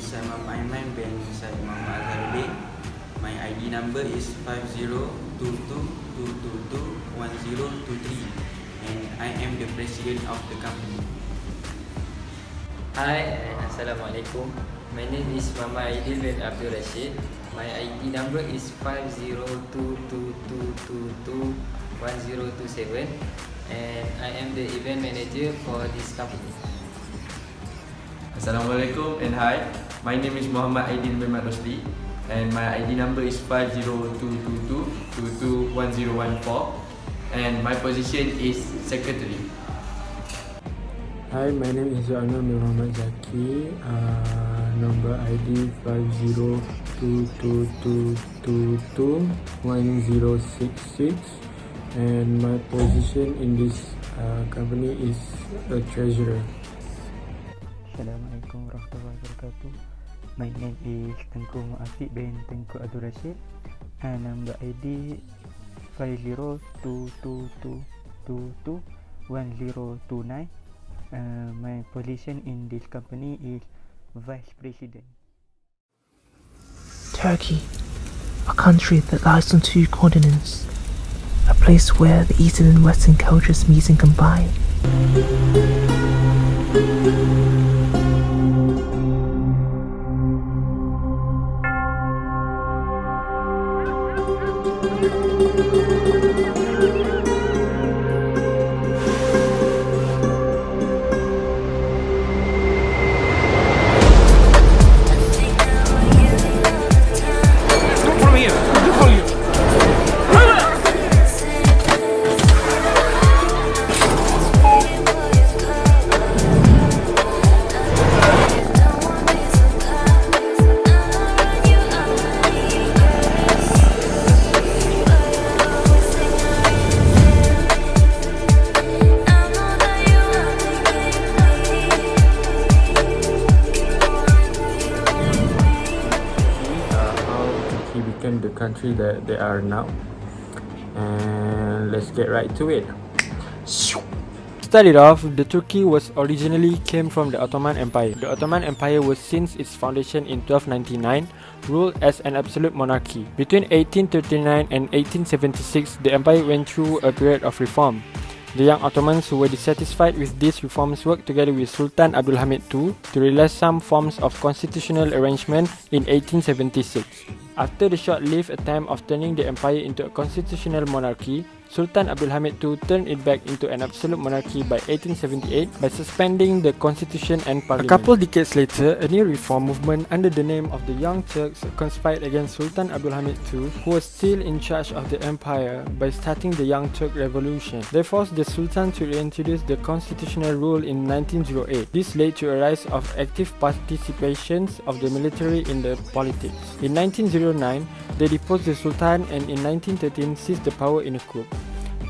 is Muhammad Aiman bin Syed Muhammad Azharuddin. My ID number is 5022221023 and I am the president of the company. Hi and Assalamualaikum. My name is Muhammad Aidil bin Abdul Rashid. My ID number is 5022221027 and I am the event manager for this company. Assalamualaikum and hi. My name is Muhammad Aidil bin Rosli and my ID number is 5022221014 and my position is secretary. Hi, my name is Anwar Muhammad Zaki. Number ID 5022221066 and my position in this company is a treasurer. Assalamualaikum warahmatullahi wabarakatuh. My name is Tengku Muafiq bin Tengku Abdul Rashid and number ID 5022221029. My position in this company is Vice President. Turkey, a country that lies on two continents, a place where the Eastern and Western cultures meet and combine. Became the country that they are now, and let's get right to it. Started off, the Turkey was originally came from the Ottoman Empire. The Ottoman Empire was since its foundation in 1299 ruled as an absolute monarchy. Between 1839 and 1876, the empire went through a period of reform. The young Ottomans who were dissatisfied with these reforms worked together with Sultan Abdul Hamid II to realize some forms of constitutional arrangement in 1876. After the short-lived attempt of turning the empire into a constitutional monarchy, Sultan Abdul Hamid II turned it back into an absolute monarchy by 1878 by suspending the constitution and parliament. A couple decades later, a new reform movement under the name of the Young Turks conspired against Sultan Abdul Hamid II, who was still in charge of the empire, by starting the Young Turk Revolution. They forced the Sultan to reintroduce the constitutional rule in 1908. This led to a rise of active participations of the military in the politics. In 1909, they deposed the Sultan and in 1913 seized the power in a coup.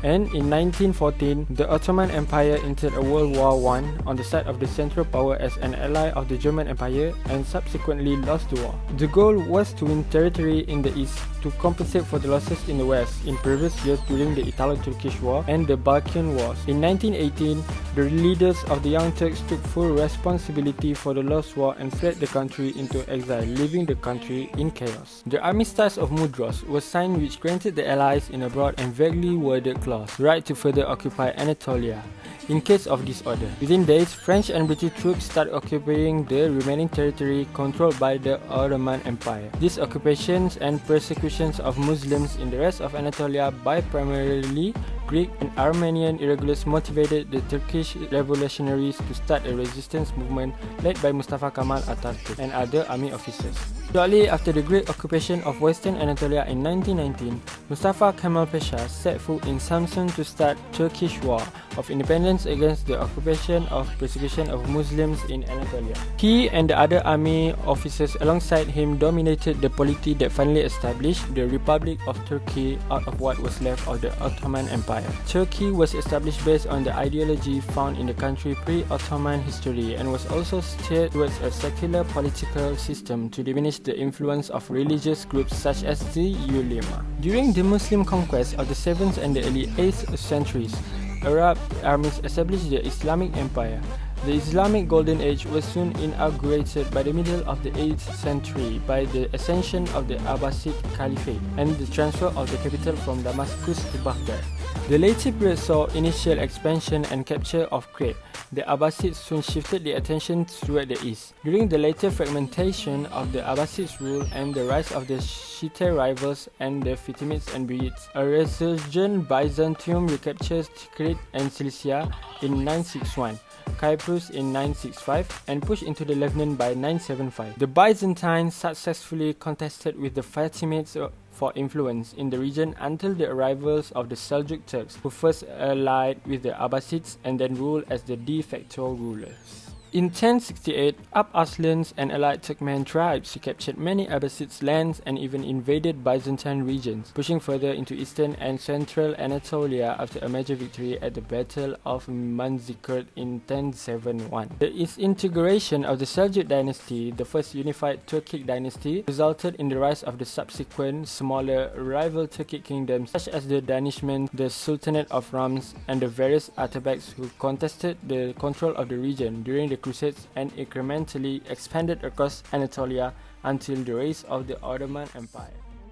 And in 1914, the Ottoman Empire entered a World War I on the side of the Central Power as an ally of the German Empire and subsequently lost the war. The goal was to win territory in the east to compensate for the losses in the west in previous years during the Italo-Turkish War and the Balkan Wars. In 1918, the leaders of the Young Turks took full responsibility for the lost war and fled the country into exile, leaving the country in chaos. The Armistice of Mudros was signed, which granted the Allies in a broad and vaguely worded clause right to further occupy Anatolia in case of disorder. Within days, French and British troops started occupying the remaining territory controlled by the Ottoman Empire. These occupations and persecutions of Muslims in the rest of Anatolia by primarily Greek and Armenian irregulars motivated the Turkish revolutionaries to start a resistance movement led by Mustafa Kemal Atatürk and other army officers. Shortly after the Greek occupation of Western Anatolia in 1919, Mustafa Kemal Pasha set foot in Samsun to start Turkish War of Independence against the occupation of persecution of Muslims in Anatolia. He and the other army officers alongside him dominated the polity that finally established the Republic of Turkey out of what was left of the Ottoman Empire. Turkey was established based on the ideology found in the country pre-Ottoman history and was also steered towards a secular political system to diminish the influence of religious groups such as the ulema. During the Muslim conquest of the 7th and the early 8th centuries, Arab armies established the Islamic Empire. The Islamic Golden Age was soon inaugurated by the middle of the 8th century by the ascension of the Abbasid Caliphate and the transfer of the capital from Damascus to Baghdad. The later period saw initial expansion and capture of Crete. The Abbasids soon shifted their attention toward the east. During the later fragmentation of the Abbasids' rule and the rise of the Shiite rivals and the Fatimids and Buyids, a resurgent Byzantium recaptures Crete and Cilicia in 961. Cyprus in 965 and pushed into the Levant by 975. The Byzantines successfully contested with the Fatimids for influence in the region until the arrivals of the Seljuk Turks, who first allied with the Abbasids and then ruled as the de facto rulers. In 1068, Ab Aslans and allied Turkmen tribes recaptured many Abbasid lands and even invaded Byzantine regions, pushing further into eastern and central Anatolia after a major victory at the Battle of Manzikert in 1071. The disintegration of the Seljuk dynasty, the first unified Turkic dynasty, resulted in the rise of the subsequent, smaller, rival Turkic kingdoms such as the Danishmend, the Sultanate of Rams, and the various Atabeks who contested the control of the region during the Crusades and incrementally expanded across Anatolia until the rise of the Ottoman Empire.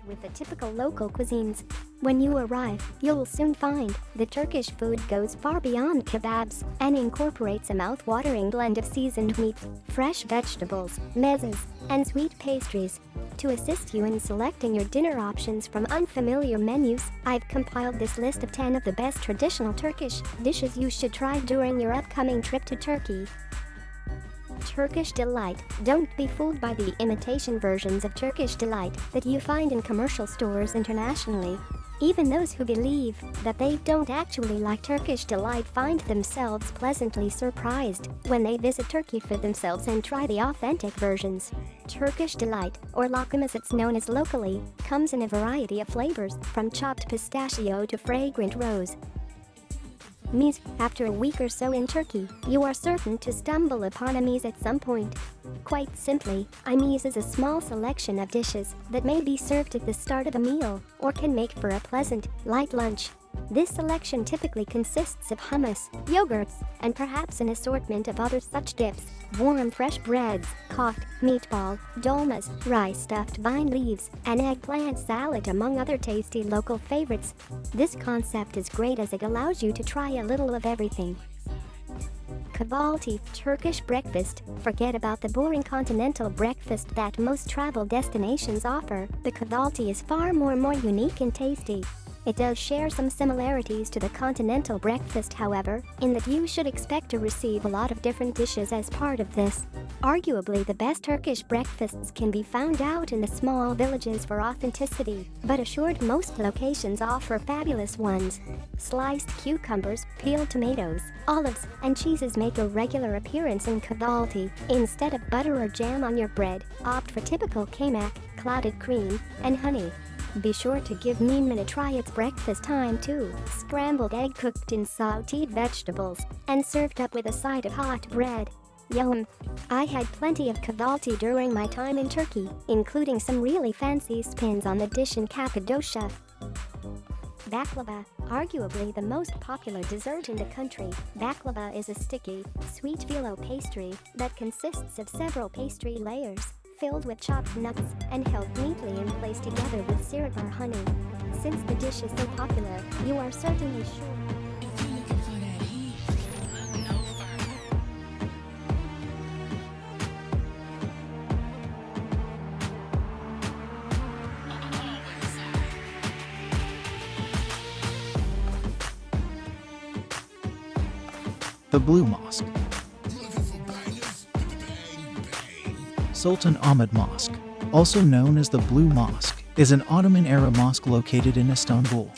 With the typical local cuisines. When you arrive, you'll soon find the Turkish food goes far beyond kebabs and incorporates a mouth-watering blend of seasoned meat, fresh vegetables, mezes, and sweet pastries. To assist you in selecting your dinner options from unfamiliar menus, I've compiled this list of 10 of the best traditional Turkish dishes you should try during your upcoming trip to Turkey. Turkish Delight. Don't be fooled by the imitation versions of Turkish Delight that you find in commercial stores internationally. Even those who believe that they don't actually like Turkish Delight find themselves pleasantly surprised when they visit Turkey for themselves and try the authentic versions. Turkish Delight, or lokum as it's known as locally, comes in a variety of flavors, from chopped pistachio to fragrant rose. Meze. After a week or so in Turkey, you are certain to stumble upon a meze at some point. Quite simply, a meze is a small selection of dishes that may be served at the start of a meal or can make for a pleasant, light lunch. This selection typically consists of hummus, yogurts, and perhaps an assortment of other such dips, warm fresh breads, koft, meatball, dolmas, rice-stuffed vine leaves, and eggplant salad among other tasty local favorites. This concept is great as it allows you to try a little of everything. Kahvaltı, Turkish breakfast. Forget about the boring continental breakfast that most travel destinations offer. The kahvaltı is far more unique and tasty. It does share some similarities to the continental breakfast, however, in that you should expect to receive a lot of different dishes as part of this. Arguably, the best Turkish breakfasts can be found out in the small villages for authenticity, but assured most locations offer fabulous ones. Sliced cucumbers, peeled tomatoes, olives, and cheeses make a regular appearance in kahvaltı. Instead of butter or jam on your bread, opt for typical kaymak, clotted cream, and honey. Be sure to give Menemen a try. It's breakfast time too. Scrambled egg cooked in sauteed vegetables and served up with a side of hot bread. Yum! I had plenty of kahvaltı during my time in Turkey, including some really fancy spins on the dish in Cappadocia. Baklava, arguably the most popular dessert in the country. Baklava is a sticky, sweet phyllo pastry that consists of several pastry layers, filled with chopped nuts and held neatly in place together with syrup or honey. Since the dish is so popular, you are certainly sure. The Blue Mosque. Sultan Ahmed Mosque, also known as the Blue Mosque, is an Ottoman-era mosque located in Istanbul,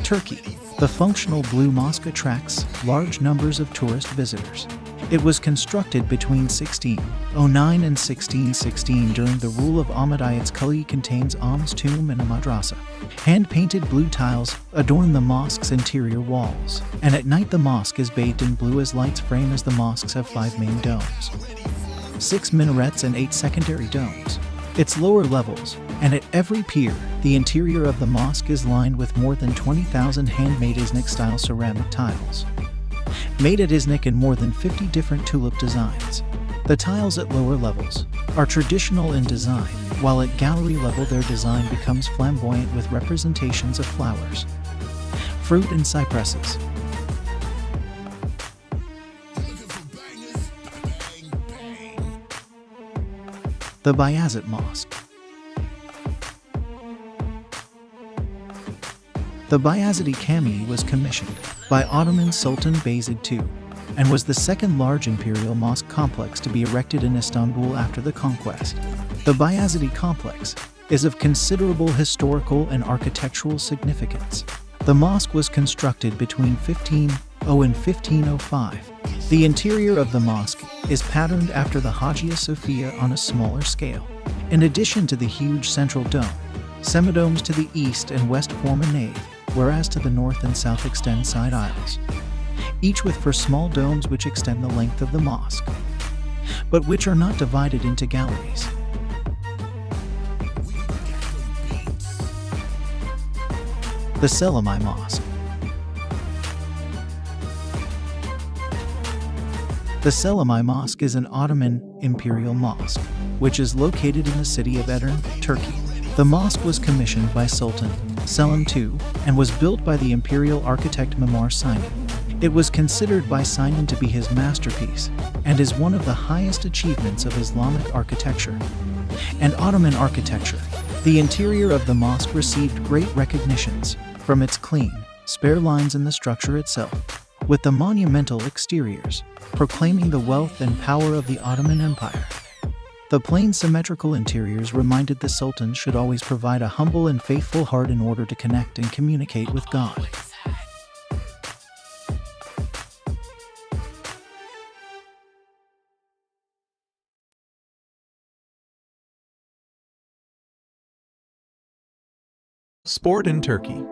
Turkey. The functional Blue Mosque attracts large numbers of tourist visitors. It was constructed between 1609 and 1616 during the rule of Ahmedites. Kali contains Ahmed's tomb and a madrasa. Hand-painted blue tiles adorn the mosque's interior walls, and at night the mosque is bathed in blue as lights frame as the mosques have 5 main domes, 6 minarets and 8 secondary domes. Its lower levels, and at every pier, the interior of the mosque is lined with more than 20,000 handmade Iznik-style ceramic tiles. made at Iznik in more than 50 different tulip designs. The tiles at lower levels are traditional in design, while at gallery level their design becomes flamboyant with representations of flowers, fruit and cypresses. The Bayazit Mosque. The Bayazidi Camii was commissioned by Ottoman Sultan Bayezid II and was the second large imperial mosque complex to be erected in Istanbul after the conquest. The Bayazidi complex is of considerable historical and architectural significance. The mosque was constructed between 1500 and 1505. The interior of the mosque is patterned after the Hagia Sophia on a smaller scale. In addition to the huge central dome, semidomes to the east and west form a nave, whereas to the north and south extend side aisles, each with 4 small domes which extend the length of the mosque, but which are not divided into galleries. The Selimiye Mosque. The Selimiye Mosque is an Ottoman imperial mosque, which is located in the city of Edirne, Turkey. The mosque was commissioned by Sultan Selim II and was built by the imperial architect Mimar Sinan. It was considered by Sinan to be his masterpiece and is one of the highest achievements of Islamic architecture and Ottoman architecture. The interior of the mosque received great recognitions from its clean, spare lines in the structure itself, with the monumental exteriors proclaiming the wealth and power of the Ottoman Empire. The plain symmetrical interiors reminded the Sultan should always provide a humble and faithful heart in order to connect and communicate with God. Sport in Turkey.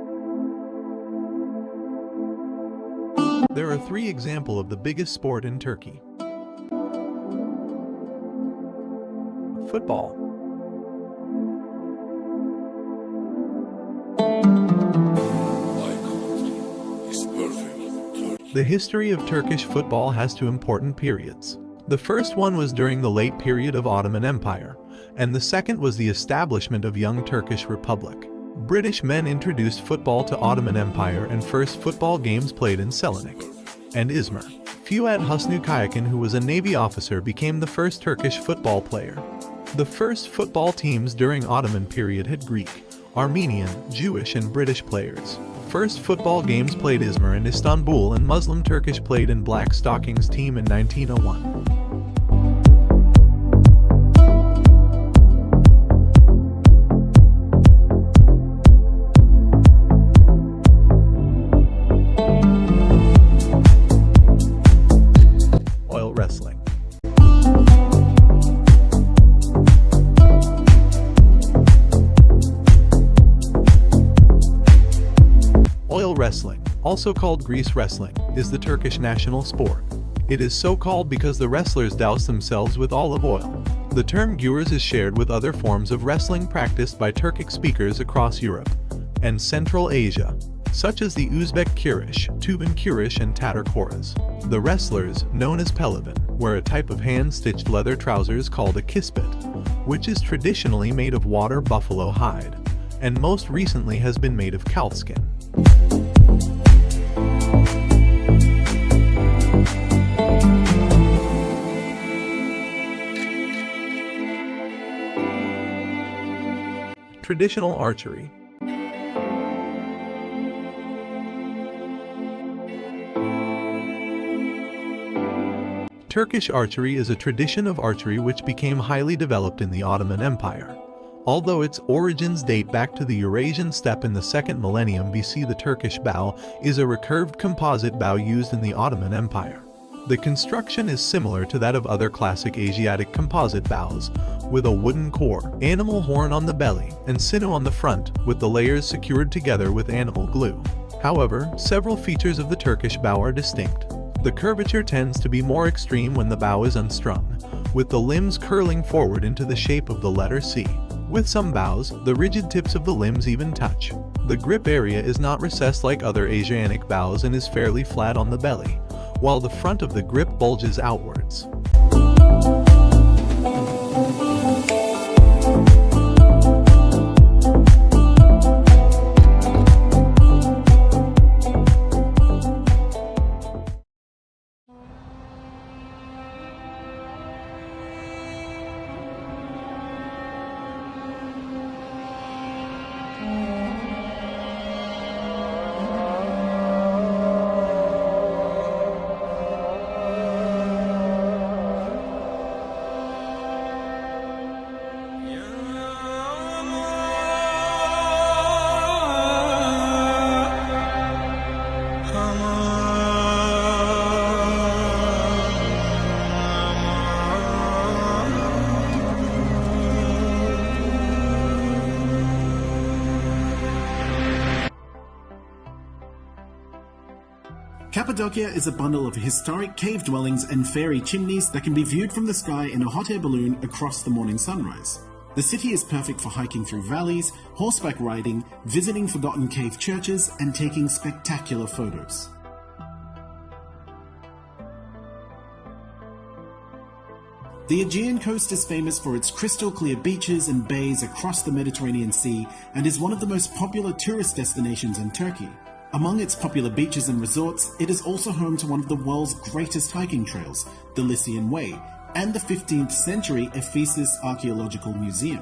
There are 3 examples of the biggest sport in Turkey. Football. The history of Turkish football has 2 important periods. The first one was during the late period of Ottoman Empire, and the second was the establishment of young Turkish Republic. British men introduced football to Ottoman Empire, and first football games played in Selanik and Izmir. Fuat Husnu Kayakan, who was a Navy officer, became the first Turkish football player. The first football teams during Ottoman period had Greek, Armenian, Jewish and British players. First football games played Izmir and Istanbul, and Muslim Turkish played in Black Stockings team in 1901. Oil wrestling. Oil wrestling, also called grease wrestling, is the Turkish national sport. It is so called because the wrestlers douse themselves with olive oil. The term güreş is shared with other forms of wrestling practiced by Turkic speakers across Europe and Central Asia, such as the Uzbek Kurish, Tuban Kurish and Tatar Koraz. The wrestlers, known as pelivan, wear a type of hand-stitched leather trousers called a kispet, which is traditionally made of water buffalo hide, and most recently has been made of calfskin. Traditional archery. Turkish archery is a tradition of archery which became highly developed in the Ottoman Empire. Although its origins date back to the Eurasian steppe in the 2nd millennium BC, the Turkish bow is a recurved composite bow used in the Ottoman Empire. The construction is similar to that of other classic Asiatic composite bows, with a wooden core, animal horn on the belly, and sinew on the front, with the layers secured together with animal glue. However, several features of the Turkish bow are distinct. The curvature tends to be more extreme when the bow is unstrung, with the limbs curling forward into the shape of the letter C. With some bows, the rigid tips of the limbs even touch. The grip area is not recessed like other Asiatic bows and is fairly flat on the belly, while the front of the grip bulges outwards. Cappadocia is a bundle of historic cave dwellings and fairy chimneys that can be viewed from the sky in a hot air balloon across the morning sunrise. The city is perfect for hiking through valleys, horseback riding, visiting forgotten cave churches, and taking spectacular photos. The Aegean coast is famous for its crystal clear beaches and bays across the Mediterranean Sea and is one of the most popular tourist destinations in Turkey. Among its popular beaches and resorts, it is also home to one of the world's greatest hiking trails, the Lycian Way, and the 15th century Ephesus Archaeological Museum.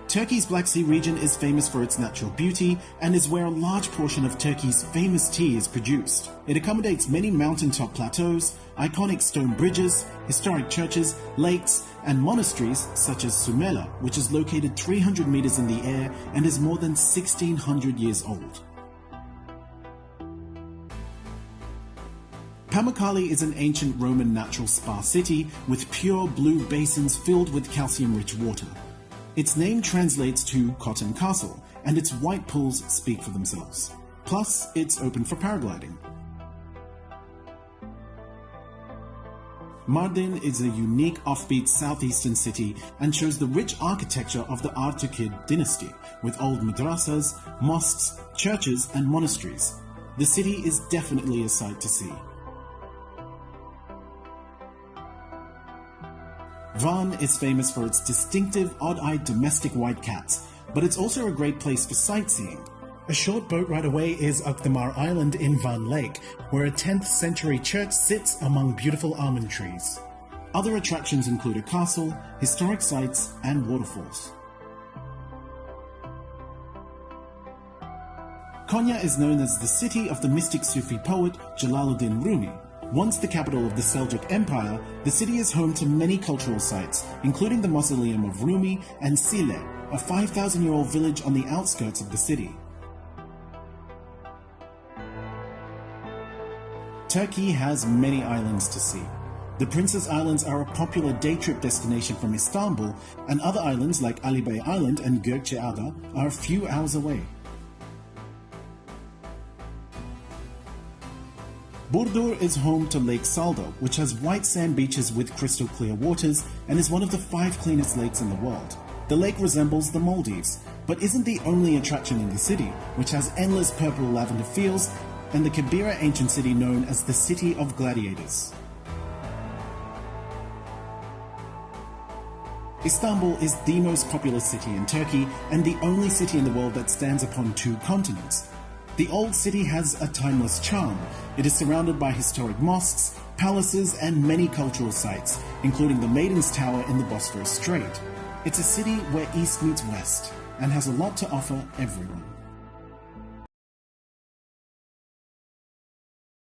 Turkey's Black Sea region is famous for its natural beauty and is where a large portion of Turkey's famous tea is produced. It accommodates many mountaintop plateaus, iconic stone bridges, historic churches, lakes, and monasteries such as Sumela, which is located 300 meters in the air and is more than 1600 years old. Pamukkale is an ancient Roman natural spa city with pure blue basins filled with calcium-rich water. Its name translates to Cotton Castle, and its white pools speak for themselves. Plus, it's open for paragliding. Mardin is a unique offbeat southeastern city and shows the rich architecture of the Artukid dynasty, with old madrasas, mosques, churches, and monasteries. The city is definitely a sight to see. Van is famous for its distinctive, odd-eyed domestic white cats, but it's also a great place for sightseeing. A short boat ride away is Akdamar Island in Van Lake, where a 10th century church sits among beautiful almond trees. Other attractions include a castle, historic sites, and waterfalls. Konya is known as the city of the mystic Sufi poet Jalaluddin Rumi. Once the capital of the Seljuk Empire, the city is home to many cultural sites, including the Mausoleum of Rumi and Sile, a 5,000-year-old village on the outskirts of the city. Turkey has many islands to see. The Princess Islands are a popular day trip destination from Istanbul, and other islands like Ali Bey Island and Gökçeada are a few hours away. Burdur is home to Lake Saldo, which has white sand beaches with crystal clear waters and is one of the 5 cleanest lakes in the world. The lake resembles the Maldives, but isn't the only attraction in the city, which has endless purple lavender fields and the Kibera ancient city known as the City of Gladiators. Istanbul is the most populous city in Turkey and the only city in the world that stands upon 2 continents. The old city has a timeless charm. It is surrounded by historic mosques, palaces, and many cultural sites, including the Maiden's Tower in the Bosphorus Strait. It's a city where East meets West and has a lot to offer everyone.